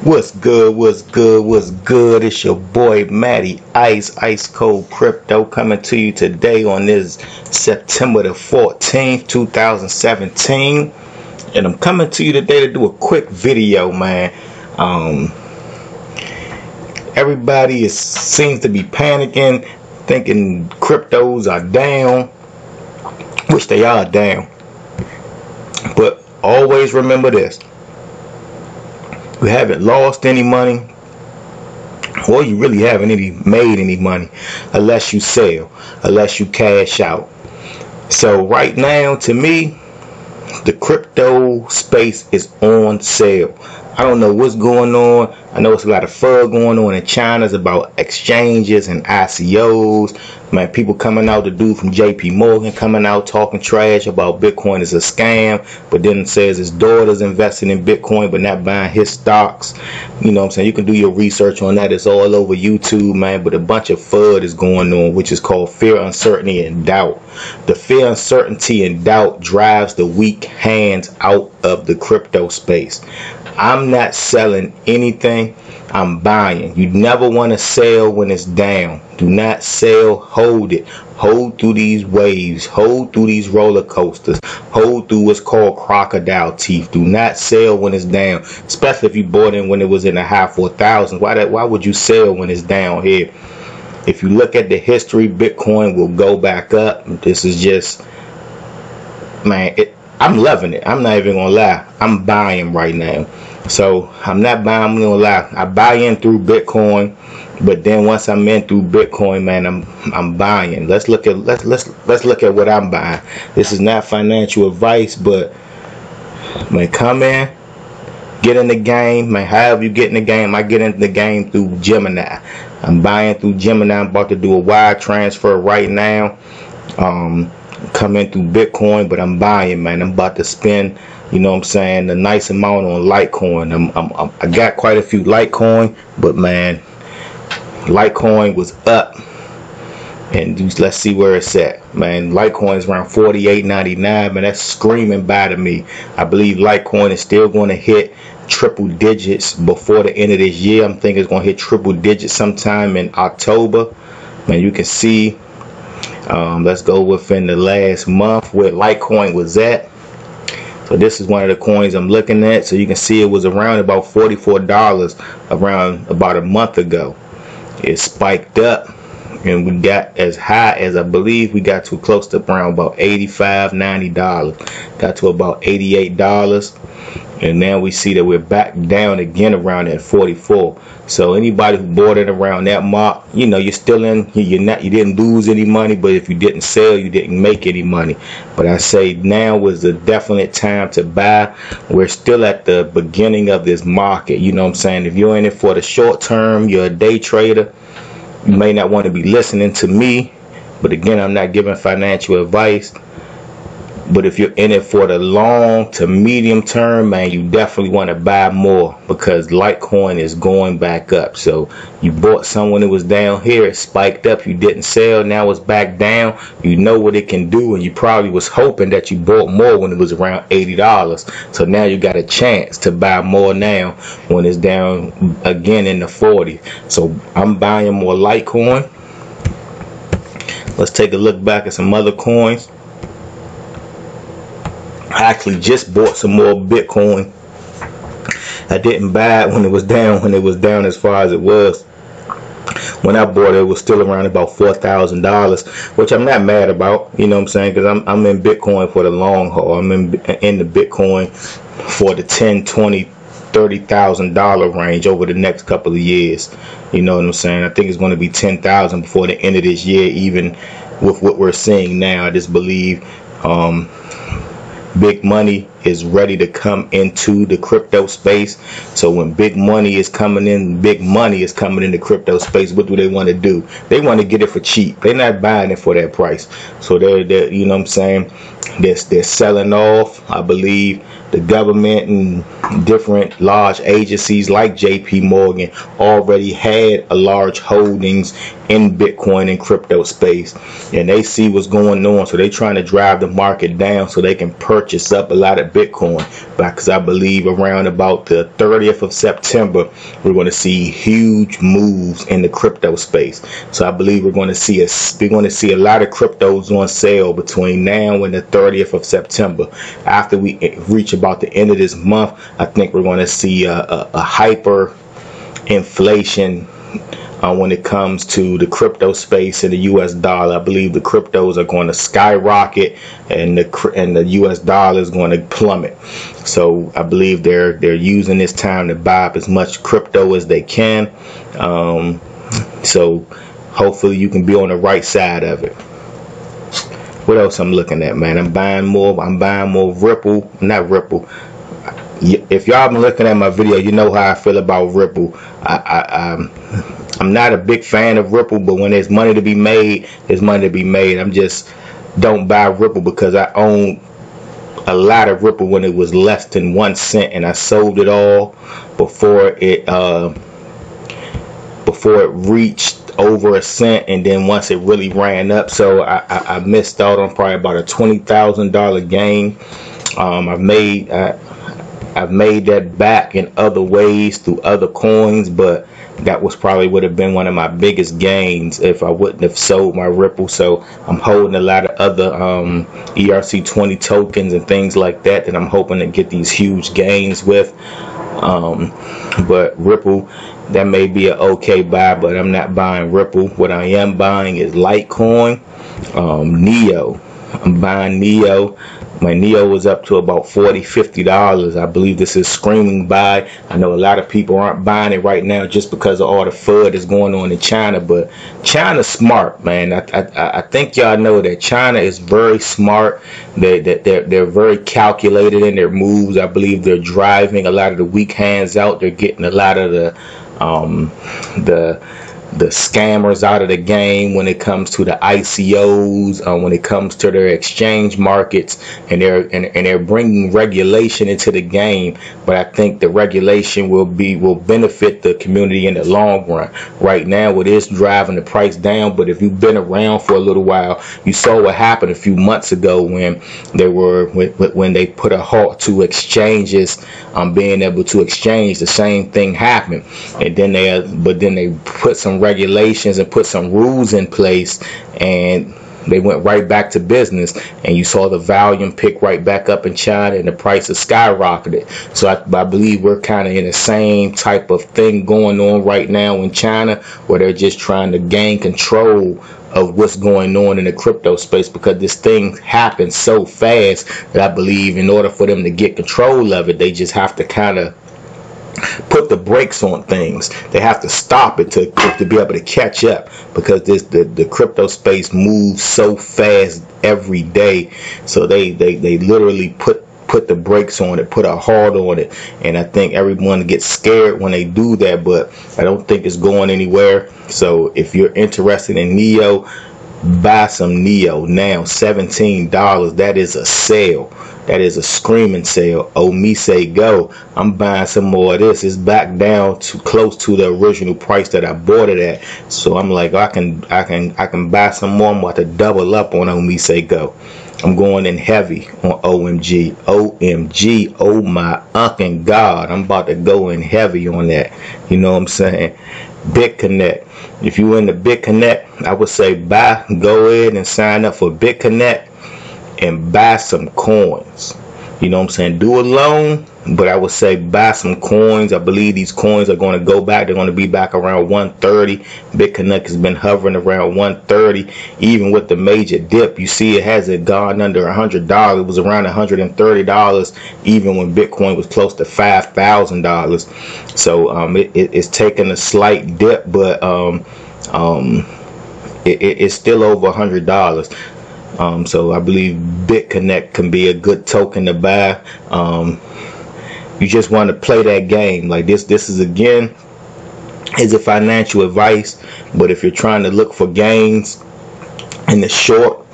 What's good? What's good? What's good? It's your boy Matty Ice Cold Crypto coming to you today on this September the 14th, 2017. And I'm coming to you today to do a quick video, man. Everybody seems to be panicking, thinking cryptos are down, which they are down. But always remember this. You haven't lost any money, or you really haven't made any money unless you sell, unless you cash out. So right now, to me, the crypto space is on sale. I don't know what's going on. I know it's a lot of FUD going on in China about exchanges and ICOs. Man, people coming out, the dude from JP Morgan coming out talking trash about Bitcoin is a scam, but then says his daughter's investing in Bitcoin but not buying his stocks. You know what I'm saying? You can do your research on that. It's all over YouTube, man. But a bunch of FUD is going on, which is called fear, uncertainty, and doubt. The fear, uncertainty, and doubt drives the weak hands out of the crypto space. I'm not selling anything. I'm buying. You never want to sell when it's down. Do not sell. Hold it. Hold through these waves. Hold through these roller coasters. Hold through what's called crocodile teeth. Do not sell when it's down, especially if you bought in when it was in the high 4,000s. Why would you sell when it's down here? If you look at the history, Bitcoin will go back up. This is just, man, I'm loving it. I'm not even gonna lie. I'm buying right now. So I'm not buying, I'm gonna lie. I buy in through Bitcoin, but then once I'm in through Bitcoin, man, I'm buying. Let's look at what I'm buying. This is not financial advice, but man, come in, get in the game, man. However you get in the game, I get into the game through Gemini. I'm buying through Gemini. I'm about to do a wire transfer right now. Come in through Bitcoin, but I'm buying, man. I'm about to spend, you know what I'm saying, a nice amount on Litecoin. I got quite a few Litecoin, but man, Litecoin was up, and let's see where it's at, man. Litecoin is around 48.99, man. That's screaming by to me. I believe Litecoin is still going to hit triple digits before the end of this year. I'm thinking it's going to hit triple digits sometime in October. Man, you can see. Let's go within the last month where Litecoin was at. So this is one of the coins I'm looking at. So you can see it was around about $44 around about a month ago. It spiked up, and we got as high as, I believe we got to close to around about $85, $90. Got to about $88. And now we see that we're back down again around at 44. So anybody who bought it around that mark, you know, you're still in. You didn't lose any money, but if you didn't sell, you didn't make any money. But I say now was the definite time to buy. We're still at the beginning of this market. You know what I'm saying? If you're in it for the short term, you're a day trader, you may not want to be listening to me. But again, I'm not giving financial advice. But if you're in it for the long to medium term, man, you definitely want to buy more, because Litecoin is going back up. So you bought some when it was down here, it spiked up, you didn't sell, now it's back down. You know what it can do, and you probably was hoping that you bought more when it was around $80. So now you got a chance to buy more now when it's down again in the 40s. So I'm buying more Litecoin. Let's take a look back at some other coins. I actually just bought some more Bitcoin. I didn't buy it when it was down as far as it was. When I bought it, it was still around about $4,000, which I'm not mad about, you know what I'm saying, because I'm in Bitcoin for the long haul. I'm in the Bitcoin for the $10,000, $20,000, $30,000 range over the next couple of years. You know what I'm saying? I think it's going to be $10,000 before the end of this year, even with what we're seeing now. I just believe big money is ready to come into the crypto space. So when big money is coming in the crypto space, what do they want to do? They want to get it for cheap. They're not buying it for that price. So they're you know what I'm saying, they're selling off. I believe the government and different large agencies like JP Morgan already had a large holdings in Bitcoin and crypto space, and they see what's going on, so they're trying to drive the market down so they can purchase up a lot of Bitcoin, because I believe around about the 30th of September we're going to see huge moves in the crypto space. So I believe we're going to see a lot of cryptos on sale between now and the 30th of September. After we reach about the end of this month, I think we're going to see a hyper inflation when it comes to the crypto space and the US dollar. I believe the cryptos are going to skyrocket and the US dollar is going to plummet. So I believe they're using this time to buy up as much crypto as they can. So hopefully you can be on the right side of it. What else I'm looking at, man? I'm buying more Ripple. Not Ripple. If y'all been looking at my video, you know how I feel about Ripple. I'm not a big fan of Ripple, but when there's money to be made, there's money to be made. I'm just don't buy Ripple because I own a lot of Ripple when it was less than 1 cent, and I sold it all before it reached over a cent, and then once it really ran up. So I missed out on probably about a $20,000 gain. I've made that back in other ways through other coins, but that was probably would have been one of my biggest gains if I wouldn't have sold my Ripple. So I'm holding a lot of other ERC20 tokens and things like that I'm hoping to get these huge gains with. But Ripple, that may be an okay buy, but I'm not buying Ripple. What I am buying is Litecoin, Neo. I'm buying Neo. My Neo was up to about $40–50. I believe this is screaming buy. I know a lot of people aren't buying it right now just because of all the FUD that's going on in China, but China's smart, man. I think y'all know that China is very smart. They're very calculated in their moves. I believe they're driving a lot of the weak hands out. They're getting a lot of the scammers out of the game when it comes to the ICOs, when it comes to their exchange markets, and they're bringing regulation into the game. But I think the regulation will benefit the community in the long run. Right now, it is driving the price down. But if you've been around for a little while, you saw what happened a few months ago when they put a halt to exchanges being able to exchange. The same thing happened, and then they put some regulations and put some rules in place, and they went right back to business, and you saw the volume pick right back up in China, and the prices skyrocketed. So I believe we're kind of in the same type of thing going on right now in China, where they're just trying to gain control of what's going on in the crypto space, because this thing happens so fast that I believe in order for them to get control of it, they just have to kind of put the brakes on things. They have to stop it to be able to catch up, because the crypto space moves so fast every day. So they literally put the brakes on it, put a halt on it, and I think everyone gets scared when they do that, but I don't think it's going anywhere. So if you're interested in Neo, buy some Neo now. $17. That is a sale. That is a screaming sale. Oh, me say go. I'm buying some more of this. It's back down to close to the original price that I bought it at. So I'm like, I can buy some more. I'm about to double up on Oh, me say go. I'm going in heavy on OMG. OMG. Oh my unking God. I'm about to go in heavy on that. You know what I'm saying? Bitconnect. If you in the Bitconnect, I would say go ahead and sign up for Bitconnect and buy some coins. You know what I'm saying? Do a loan, but I would say buy some coins. I believe these coins are going to go back. They're going to be back around 130. Bitconnect has been hovering around 130. Even with the major dip, you see it hasn't gone under $100. It was around $130 even when Bitcoin was close to $5,000. So it's taken a slight dip, but it's still over $100. So I believe Bitconnect can be a good token to buy. You just want to play that game. Like this is again is a financial advice, but if you're trying to look for gains in the short,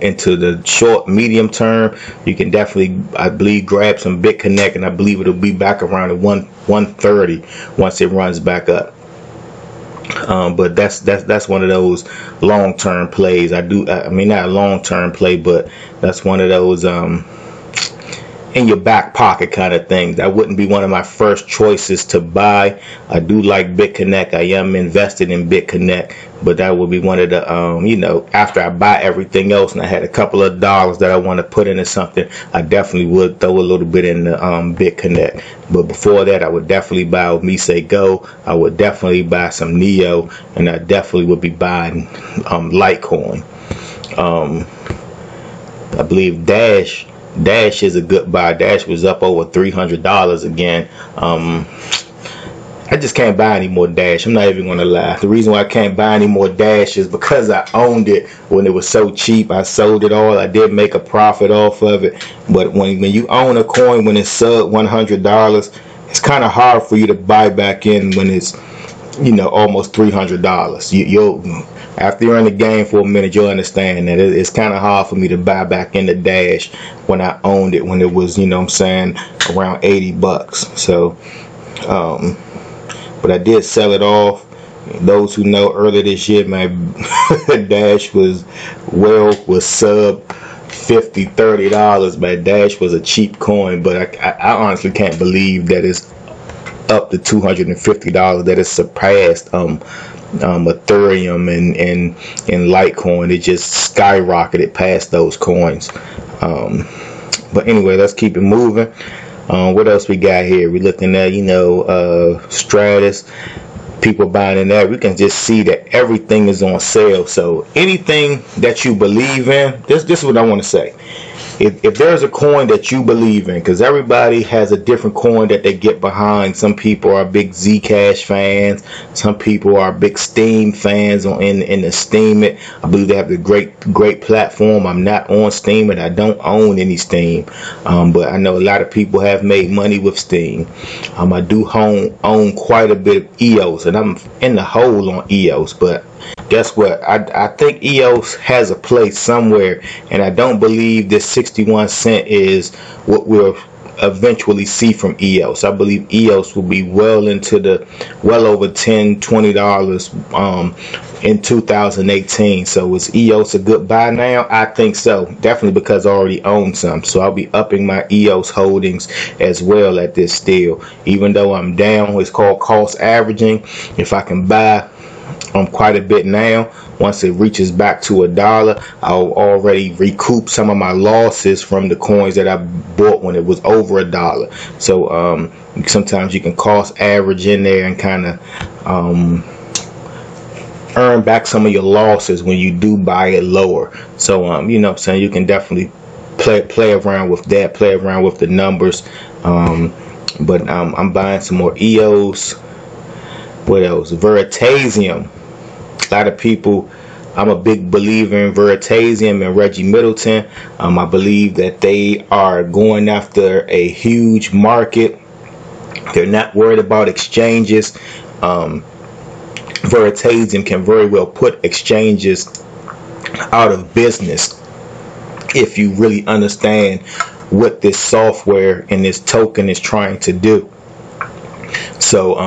into the short medium term, you can definitely, I believe, grab some Bitconnect, and I believe it'll be back around at 130 once it runs back up. But that's one of those long-term plays. I mean, not a long-term play, but that's one of those in your back pocket kind of thing. That wouldn't be one of my first choices to buy. I do like Bitconnect. I am invested in Bitconnect, but that would be one of the, you know, after I buy everything else and I had a couple of dollars that I want to put into something, I definitely would throw a little bit in the Bitconnect. But before that, I would definitely buy with Me Say Go. I would definitely buy some Neo, and I definitely would be buying Litecoin. I believe Dash is a good buy. Dash was up over $300 again. I just can't buy any more Dash. I'm not even gonna lie. The reason why I can't buy any more Dash is because I owned it when it was so cheap. I sold it all. I did make a profit off of it, but when you own a coin when it's sub $100, it's kind of hard for you to buy back in when it's, you know, almost $300. You'll after you're in the game for a minute, you'll understand that it's kind of hard for me to buy back in the Dash when I owned it when it was, you know what I'm saying, around 80 bucks. So but I did sell it off. Those who know, earlier this year, my Dash was sub $50, $30. My Dash was a cheap coin, but I honestly can't believe that it's up to $250, that it's surpassed Ethereum and Litecoin. It just skyrocketed past those coins. But anyway, let's keep it moving. What else we got here? We're looking at, you know, Stratus. People buying in that. We can just see that everything is on sale. So anything that you believe in, this is what I want to say. If there's a coin that you believe in, because everybody has a different coin that they get behind. Some people are big Zcash fans. Some people are big Steam fans in the Steam it. I believe they have a great platform. I'm not on Steam and I don't own any Steam. But I know a lot of people have made money with Steam. I do own quite a bit of EOS, and I'm in the hole on EOS, but guess what? I think EOS has a place somewhere, and I don't believe this 61 cent is what we'll eventually see from EOS. I believe EOS will be well over $10-$20 in 2018. So is EOS a good buy now? I think so, definitely, because I already own some. So I'll be upping my EOS holdings as well at this still. Even though I'm down, it's called cost averaging. If I can buy quite a bit now, once it reaches back to $1, I'll already recoup some of my losses from the coins that I bought when it was over $1. So sometimes you can cost average in there and kind of earn back some of your losses when you do buy it lower. So you know what I'm saying, you can definitely play around with that, play around with the numbers. But I'm buying some more EOS. What else? Veritasium. A lot of people, I'm a big believer in Veritasium and Reggie Middleton. I believe that they are going after a huge market. They're not worried about exchanges. Veritasium can very well put exchanges out of business if you really understand what this software and this token is trying to do. So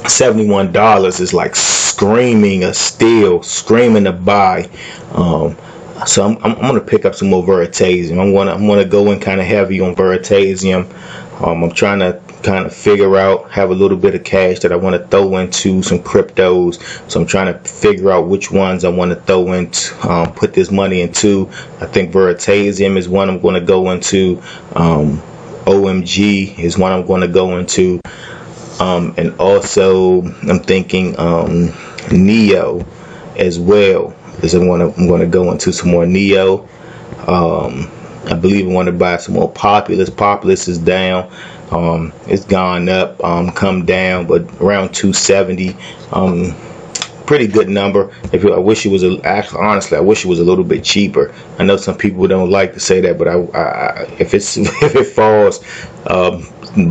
$71 is like screaming a steal, screaming to buy. So I'm gonna pick up some more Veritasium. I'm gonna go in kind of heavy on Veritasium. I'm trying to kind of figure out, have a little bit of cash that I want to throw into some cryptos. So I'm trying to figure out which ones I want to throw into, put this money into. I think Veritasium is one I'm going to go into. OMG is one I'm going to go into. And also I'm thinking Neo as well, because I'm going to go into some more Neo. I believe I want to buy some more Populous. Populous is down. It's gone up, come down, but around 270. Pretty good number. I wish it was honestly, I wish it was a little bit cheaper. I know some people don't like to say that, but if it falls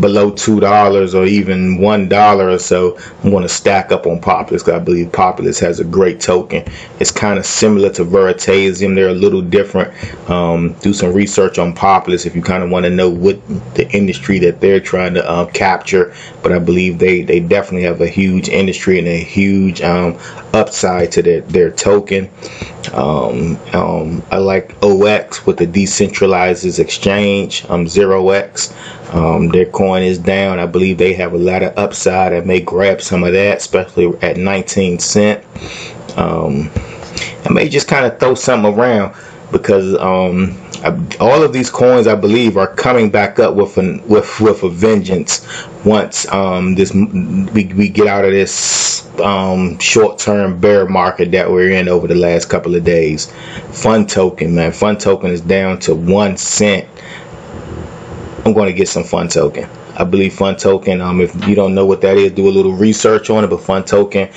below $2 or even $1 or so, I'm going to stack up on Populous, because I believe Populous has a great token. It's kind of similar to Veritasium. They're a little different. Do some research on Populous if you kind of want to know what the industry that they're trying to capture. But I believe they definitely have a huge industry and a huge upside to their token. I like OX with the decentralized exchange, 0x. Their coin is down. I believe they have a lot of upside. I may grab some of that, especially at 19 cent. I may just kind of throw something around, because all of these coins, I believe, are coming back up with a vengeance once we get out of this short-term bear market that we're in over the last couple of days. Fun token, man. Fun token is down to 1 cent. I'm going to get some Fun token. I believe Fun token, if you don't know what that is, do a little research on it. But Fun token,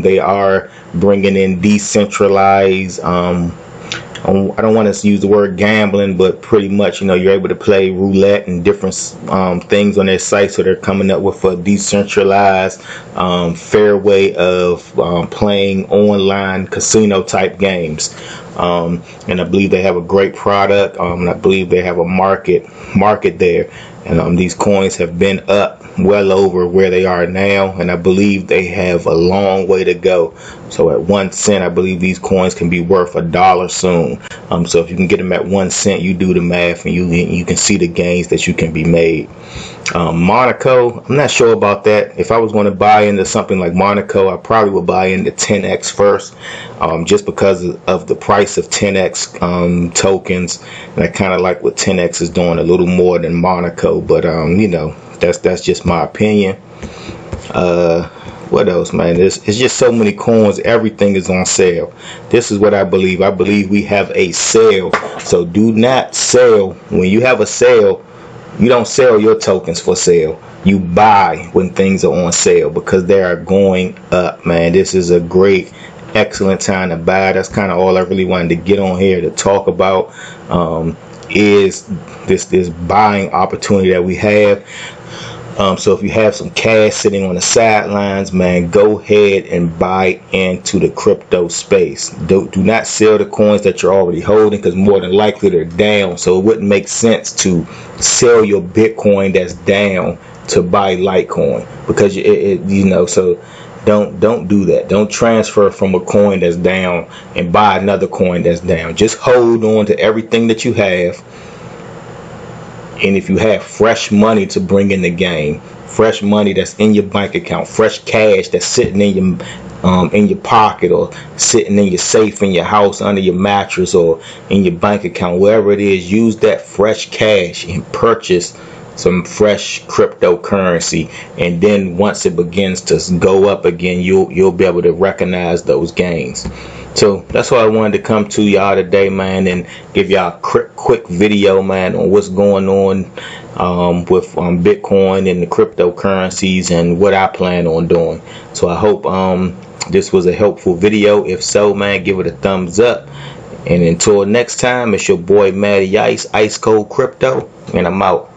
they are bringing in decentralized, I don't want to use the word gambling, but pretty much, you're able to play roulette and different things on their site. So they're coming up with a decentralized, fair way of playing online casino type games. And I believe they have a great product. And I believe they have a market there. And these coins have been up well over where they are now, and I believe they have a long way to go. So at 1 cent, I believe these coins can be worth $1 soon. So if you can get them at 1 cent, you do the math, and you can see the gains that you can be made. Monaco, I'm not sure about that. If I was going to buy into something like Monaco, I probably would buy into 10x first, just because of the price of 10x tokens. And I kind of like what 10x is doing a little more than Monaco, but that's just my opinion. What else, man? It's just so many coins. Everything is on sale. This is what I believe. I believe we have a sale. So do not sell. When you have a sale, you don't sell your tokens for sale. You buy when things are on sale, because they are going up, man. This is a great, excellent time to buy. That's kind of all I really wanted to get on here to talk about, is this buying opportunity that we have. So if you have some cash sitting on the sidelines, man, go ahead and buy into the crypto space. Do not sell the coins that you're already holding, because more than likely they're down. So it wouldn't make sense to sell your Bitcoin that's down to buy Litecoin, because so don't do that. Don't transfer from a coin that's down and buy another coin that's down. Just hold on to everything that you have. And if you have fresh money to bring in the game, fresh money that's in your bank account, fresh cash that's sitting in your pocket, or sitting in your safe in your house, under your mattress, or in your bank account, wherever it is, use that fresh cash and purchase some fresh cryptocurrency. And then once it begins to go up again, you'll be able to recognize those gains. So that's why I wanted to come to y'all today, man, and give y'all a quick video, man, on what's going on with Bitcoin and the cryptocurrencies and what I plan on doing. So I hope this was a helpful video. If so, man, give it a thumbs up. And until next time, it's your boy Matty Ice Cold Crypto, and I'm out.